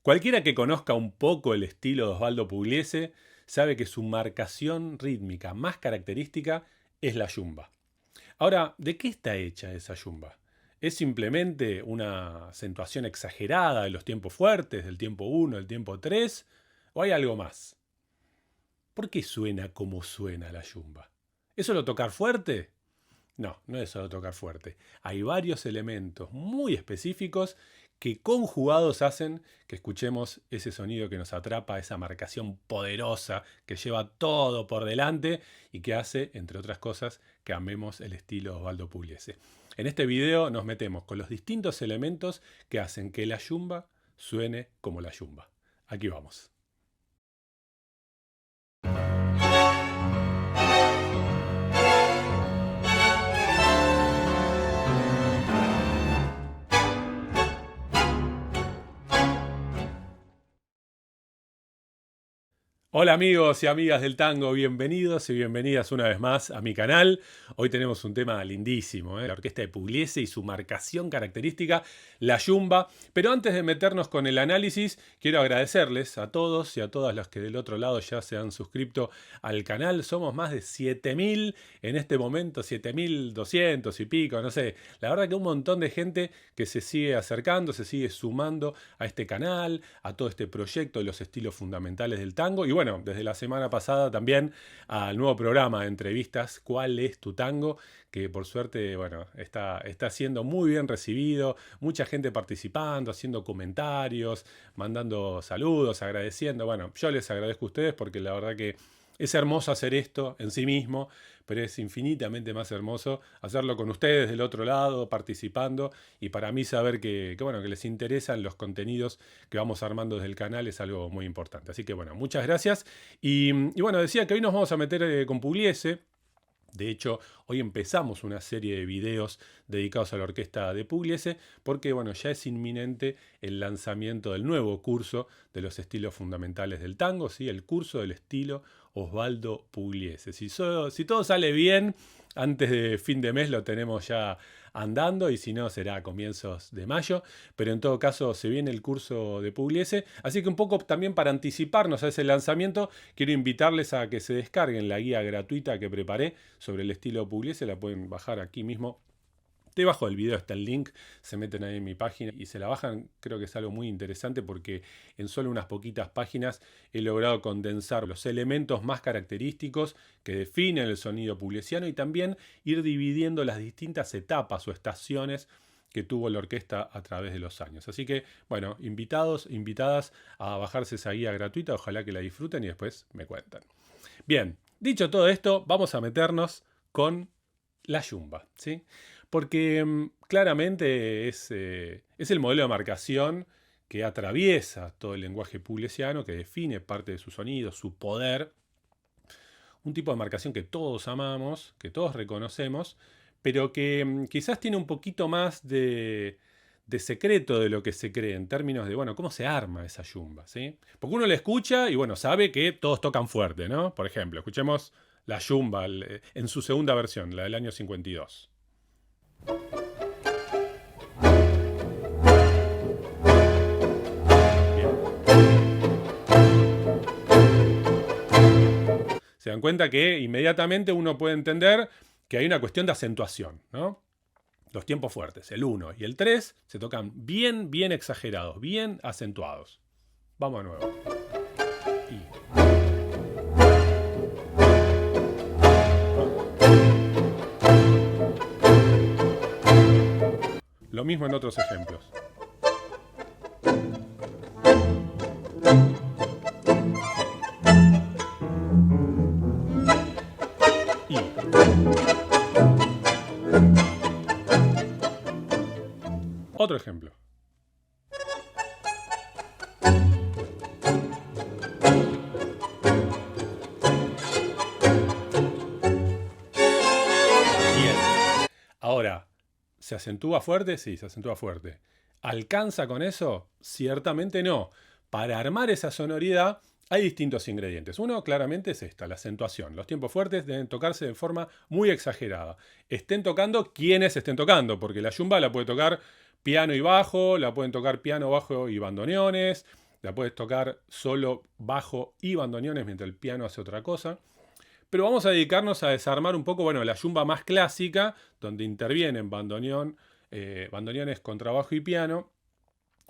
Cualquiera que conozca un poco el estilo de Osvaldo Pugliese sabe que su marcación rítmica más característica es la yumba. Ahora, ¿de qué está hecha esa yumba? ¿Es simplemente una acentuación exagerada de los tiempos fuertes, del tiempo 1, del tiempo 3? ¿O hay algo más? ¿Por qué suena como suena la yumba? ¿Es solo tocar fuerte? No, no es solo tocar fuerte. Hay varios elementos muy específicos que conjugados hacen que escuchemos ese sonido que nos atrapa, esa marcación poderosa que lleva todo por delante y que hace, entre otras cosas, que amemos el estilo de Osvaldo Pugliese. En este video nos metemos con los distintos elementos que hacen que la yumba suene como la yumba. Aquí vamos. Hola amigos y amigas del tango, bienvenidos y bienvenidas una vez más a mi canal. Hoy tenemos un tema lindísimo, la orquesta de Pugliese y su marcación característica, la yumba. Pero antes de meternos con el análisis, quiero agradecerles a todos y a todas las que del otro lado ya se han suscrito al canal. Somos más de 7000 en este momento, 7200 y pico, no sé. La verdad que un montón de gente que se sigue acercando, se sigue sumando a este canal, a todo este proyecto de los estilos fundamentales del tango. Y bueno, desde la semana pasada también al nuevo programa de entrevistas ¿Cuál es tu tango? Que por suerte, bueno, está siendo muy bien recibido, mucha gente participando, haciendo comentarios, mandando saludos, agradeciendo. Bueno, yo les agradezco a ustedes porque la verdad que es hermoso hacer esto en sí mismo, pero es infinitamente más hermoso hacerlo con ustedes del otro lado, participando, y para mí saber que les interesan los contenidos que vamos armando desde el canal es algo muy importante. Así que bueno, muchas gracias. Y bueno, decía que hoy nos vamos a meter con Pugliese. De hecho, hoy empezamos una serie de videos dedicados a la orquesta de Pugliese porque bueno, ya es inminente el lanzamiento del nuevo curso de los estilos fundamentales del tango, ¿sí? El curso del estilo Osvaldo Pugliese. Si todo sale bien, antes de fin de mes lo tenemos ya andando y si no será a comienzos de mayo, pero en todo caso se viene el curso de Pugliese, así que un poco también para anticiparnos a ese lanzamiento, quiero invitarles a que se descarguen la guía gratuita que preparé sobre el estilo Pugliese, la pueden bajar aquí mismo. Debajo del video está el link, se meten ahí en mi página y se la bajan. Creo que es algo muy interesante porque en solo unas poquitas páginas he logrado condensar los elementos más característicos que definen el sonido pugliesiano y también ir dividiendo las distintas etapas o estaciones que tuvo la orquesta a través de los años. Así que, bueno, invitados, invitadas a bajarse esa guía gratuita, ojalá que la disfruten y después me cuentan. Bien, dicho todo esto, vamos a meternos con la yumba, ¿sí? Porque claramente es el modelo de marcación que atraviesa todo el lenguaje pugliesiano, que define parte de su sonido, su poder. Un tipo de marcación que todos amamos, que todos reconocemos, pero que quizás tiene un poquito más de secreto de lo que se cree en términos de, bueno, cómo se arma esa yumba, ¿sí? Porque uno le escucha y, bueno, sabe que todos tocan fuerte, ¿no? Por ejemplo, escuchemos la yumba en su segunda versión, la del año 52. Se dan cuenta que inmediatamente uno puede entender que hay una cuestión de acentuación, ¿no? Los tiempos fuertes, el 1 y el 3, se tocan bien, bien exagerados, bien acentuados. Vamos de nuevo. Lo mismo en otros ejemplos. Otro ejemplo. Bien. Ahora, ¿se acentúa fuerte? Sí, se acentúa fuerte. ¿Alcanza con eso? Ciertamente no. Para armar esa sonoridad hay distintos ingredientes. Uno claramente es esta, la acentuación. Los tiempos fuertes deben tocarse de forma muy exagerada. Estén tocando quienes estén tocando, porque la yumba la puede tocar piano y bajo, la pueden tocar piano, bajo y bandoneones, la puedes tocar solo bajo y bandoneones mientras el piano hace otra cosa. Pero vamos a dedicarnos a desarmar un poco, bueno, la yumba más clásica, donde intervienen bandoneones, contrabajo y piano,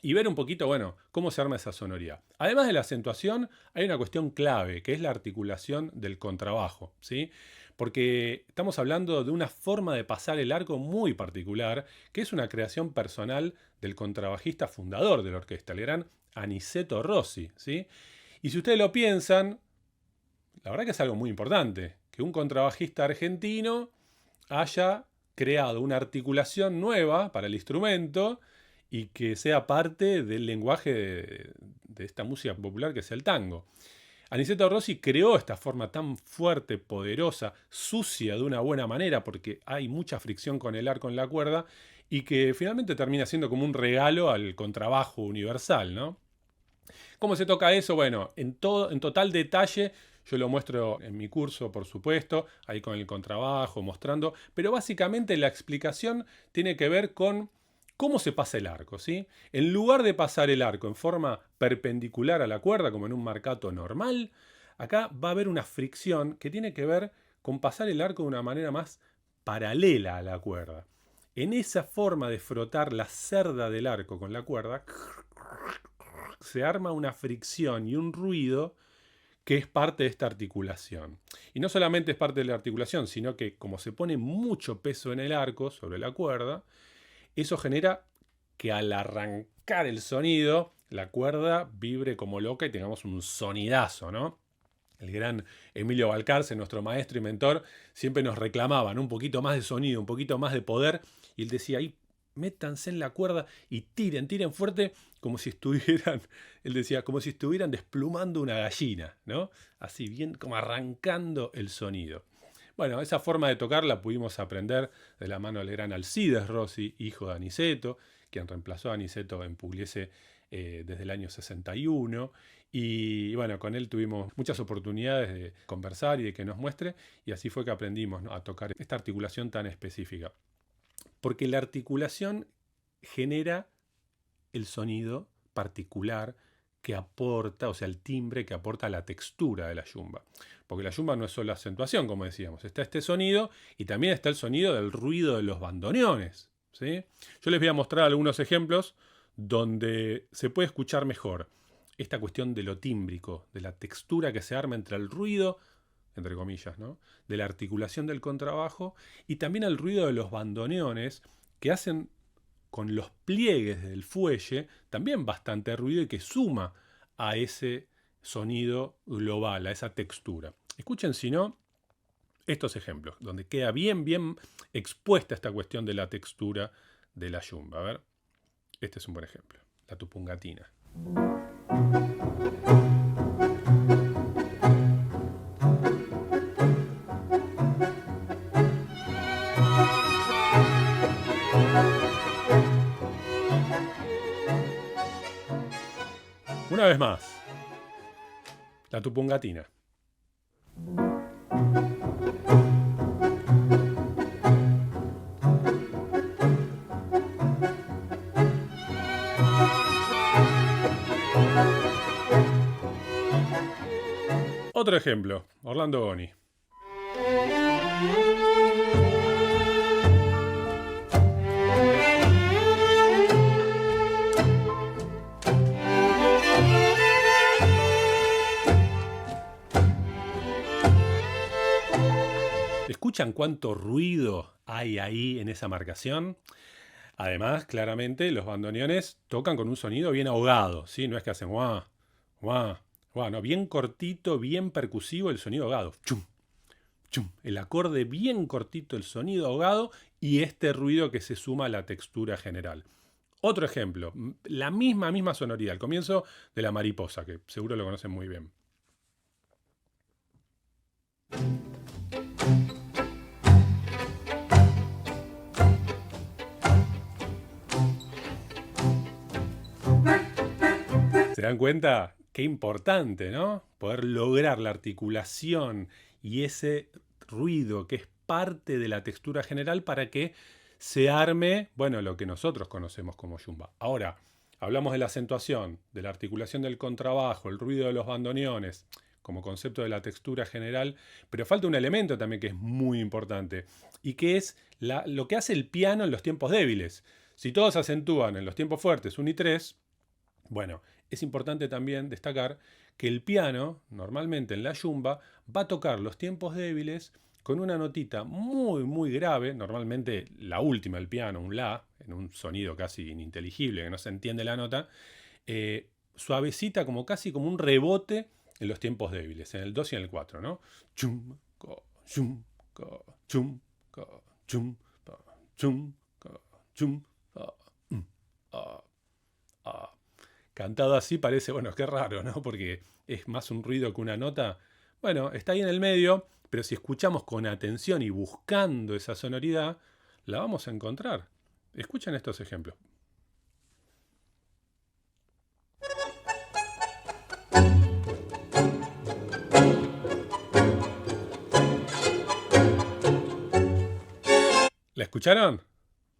y ver un poquito, bueno, cómo se arma esa sonoridad. Además de la acentuación, hay una cuestión clave, que es la articulación del contrabajo, ¿sí? Porque estamos hablando de una forma de pasar el arco muy particular, que es una creación personal del contrabajista fundador de la orquesta, el gran Aniceto Rossi, ¿sí? Y si ustedes lo piensan, la verdad que es algo muy importante, que un contrabajista argentino haya creado una articulación nueva para el instrumento y que sea parte del lenguaje de esta música popular que es el tango. Aniceto Rossi creó esta forma tan fuerte, poderosa, sucia de una buena manera, porque hay mucha fricción con el arco en la cuerda, y que finalmente termina siendo como un regalo al contrabajo universal, ¿no? ¿Cómo se toca eso? Bueno, en total detalle, yo lo muestro en mi curso, por supuesto, ahí con el contrabajo, mostrando, pero básicamente la explicación tiene que ver con cómo se pasa el arco, ¿sí? En lugar de pasar el arco en forma perpendicular a la cuerda, como en un marcato normal, acá va a haber una fricción que tiene que ver con pasar el arco de una manera más paralela a la cuerda. En esa forma de frotar la cerda del arco con la cuerda, se arma una fricción y un ruido que es parte de esta articulación. Y no solamente es parte de la articulación, sino que como se pone mucho peso en el arco, sobre la cuerda, eso genera que al arrancar el sonido, la cuerda vibre como loca y tengamos un sonidazo, ¿no? El gran Emilio Balcarce, nuestro maestro y mentor, siempre nos reclamaba, ¿no? Un poquito más de sonido, un poquito más de poder, y él decía, ahí métanse en la cuerda y tiren fuerte, como si estuvieran, él decía, como si estuvieran desplumando una gallina, ¿no? Así bien como arrancando el sonido. Bueno, esa forma de tocar la pudimos aprender de la mano del gran Alcides Rossi, hijo de Aniceto, quien reemplazó a Aniceto en Pugliese desde el año 61. Y bueno, con él tuvimos muchas oportunidades de conversar y de que nos muestre, y así fue que aprendimos, ¿no?, a tocar esta articulación tan específica. Porque la articulación genera el sonido particular que aporta, o sea, el timbre que aporta la textura de la yumba. Porque la yumba no es solo acentuación, como decíamos, está este sonido y también está el sonido del ruido de los bandoneones, ¿sí? Yo les voy a mostrar algunos ejemplos donde se puede escuchar mejor esta cuestión de lo tímbrico, de la textura que se arma entre el ruido, entre comillas, ¿no?, de la articulación del contrabajo y también el ruido de los bandoneones que hacen con los pliegues del fuelle también bastante ruido y que suma a ese sonido global, a esa textura. Escuchen, si no, estos ejemplos, donde queda bien expuesta esta cuestión de la textura de la yumba. A ver, este es un buen ejemplo, la tupungatina. Una vez más, la tupungatina. Otro ejemplo, Orlando Boni. ¿Escuchan cuánto ruido hay ahí en esa marcación? Además, claramente, los bandoneones tocan con un sonido bien ahogado, ¿sí? No es que hacen guau, guau, guau, no, bien cortito, bien percusivo el sonido ahogado. Chum, chum, el acorde bien cortito, el sonido ahogado y este ruido que se suma a la textura general. Otro ejemplo, la misma sonoridad, al comienzo de La Mariposa, que seguro lo conocen muy bien. ¿Se dan cuenta? Qué importante, ¿no? Poder lograr la articulación y ese ruido que es parte de la textura general para que se arme, bueno, lo que nosotros conocemos como yumba. Ahora, hablamos de la acentuación, de la articulación del contrabajo, el ruido de los bandoneones, como concepto de la textura general, pero falta un elemento también que es muy importante, y que es lo que hace el piano en los tiempos débiles. Si todos acentúan en los tiempos fuertes 1 y 3, bueno, es importante también destacar que el piano, normalmente en la yumba, va a tocar los tiempos débiles con una notita muy, muy grave, normalmente la última del piano, un la, en un sonido casi ininteligible, que no se entiende la nota, suavecita, como casi como un rebote en los tiempos débiles, en el 2 y en el 4, ¿no? Chum, co, chum, co, chum, co, chum, co, chum, co, chum, co, cantado así parece, bueno, qué raro, ¿no? Porque es más un ruido que una nota. Bueno, está ahí en el medio, pero si escuchamos con atención y buscando esa sonoridad, la vamos a encontrar. Escuchen estos ejemplos. ¿La escucharon?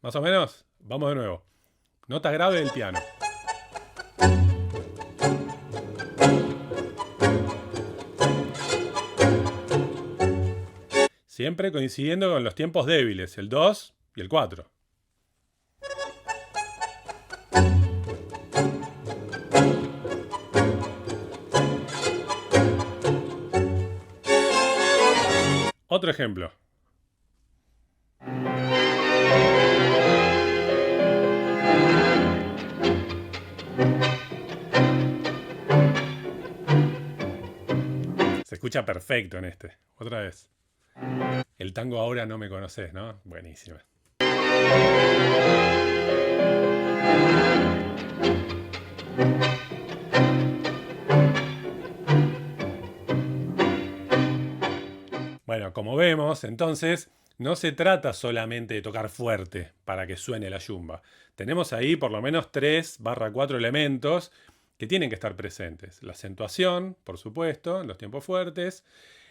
¿Más o menos? Vamos de nuevo. Nota grave del piano. Siempre coincidiendo con los tiempos débiles, el 2 y el 4. Otro ejemplo. Se escucha perfecto en este. Otra vez. El tango ahora no me conoces, ¿no? Buenísima. Bueno, como vemos, entonces, no se trata solamente de tocar fuerte para que suene la yumba. Tenemos ahí por lo menos 3/4 elementos que tienen que estar presentes. La acentuación, por supuesto, en los tiempos fuertes.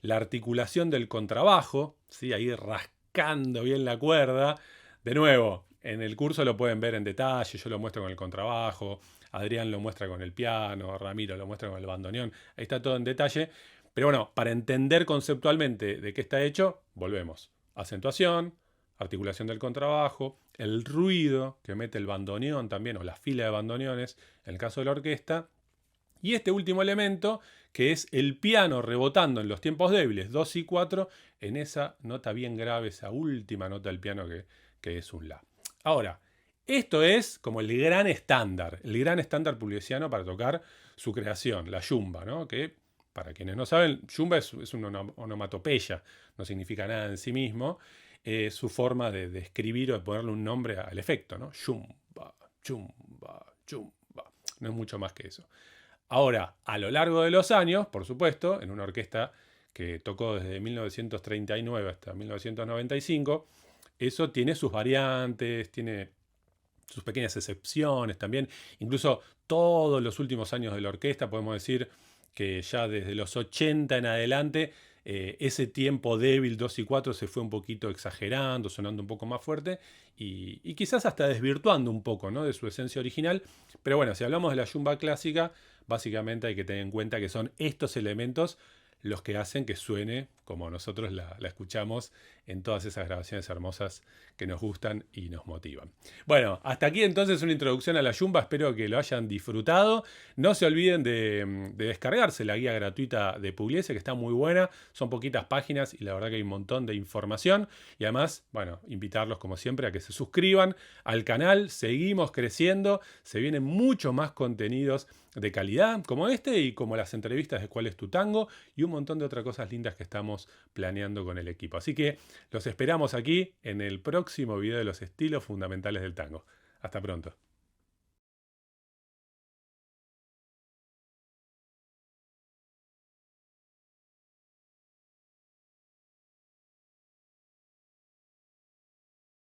La articulación del contrabajo, ¿sí? Ahí rascando bien la cuerda. De nuevo, en el curso lo pueden ver en detalle, yo lo muestro con el contrabajo, Adrián lo muestra con el piano, Ramiro lo muestra con el bandoneón, ahí está todo en detalle. Pero bueno, para entender conceptualmente de qué está hecho, volvemos. Acentuación, articulación del contrabajo, el ruido que mete el bandoneón también, o la fila de bandoneones, en el caso de la orquesta. Y este último elemento, que es el piano rebotando en los tiempos débiles, 2 y 4, en esa nota bien grave, esa última nota del piano que es un la. Ahora, esto es como el gran estándar pugliesiano para tocar su creación, la yumba, ¿no? Que, para quienes no saben, yumba es una onomatopeya, no significa nada en sí mismo, es su forma de describir o de ponerle un nombre al efecto, ¿no? Yumba, yumba, yumba. No es mucho más que eso. Ahora, a lo largo de los años, por supuesto, en una orquesta que tocó desde 1939 hasta 1995, eso tiene sus variantes, tiene sus pequeñas excepciones también. Incluso todos los últimos años de la orquesta, podemos decir que ya desde los 80 en adelante, ese tiempo débil 2 y 4 se fue un poquito exagerando, sonando un poco más fuerte y quizás hasta desvirtuando un poco, ¿no?, de su esencia original. Pero bueno, si hablamos de la yumba clásica, básicamente hay que tener en cuenta que son estos elementos los que hacen que suene como nosotros la escuchamos en todas esas grabaciones hermosas que nos gustan y nos motivan. Bueno, hasta aquí entonces una introducción a la yumba, espero que lo hayan disfrutado. No se olviden de descargarse la guía gratuita de Pugliese, que está muy buena, son poquitas páginas y la verdad que hay un montón de información. Y además, bueno, invitarlos como siempre a que se suscriban al canal, seguimos creciendo, se vienen mucho más contenidos de calidad como este y como las entrevistas de Cuál es tu tango y un montón de otras cosas lindas que estamos planeando con el equipo. Así que los esperamos aquí en el próximo video de los estilos fundamentales del tango. Hasta pronto.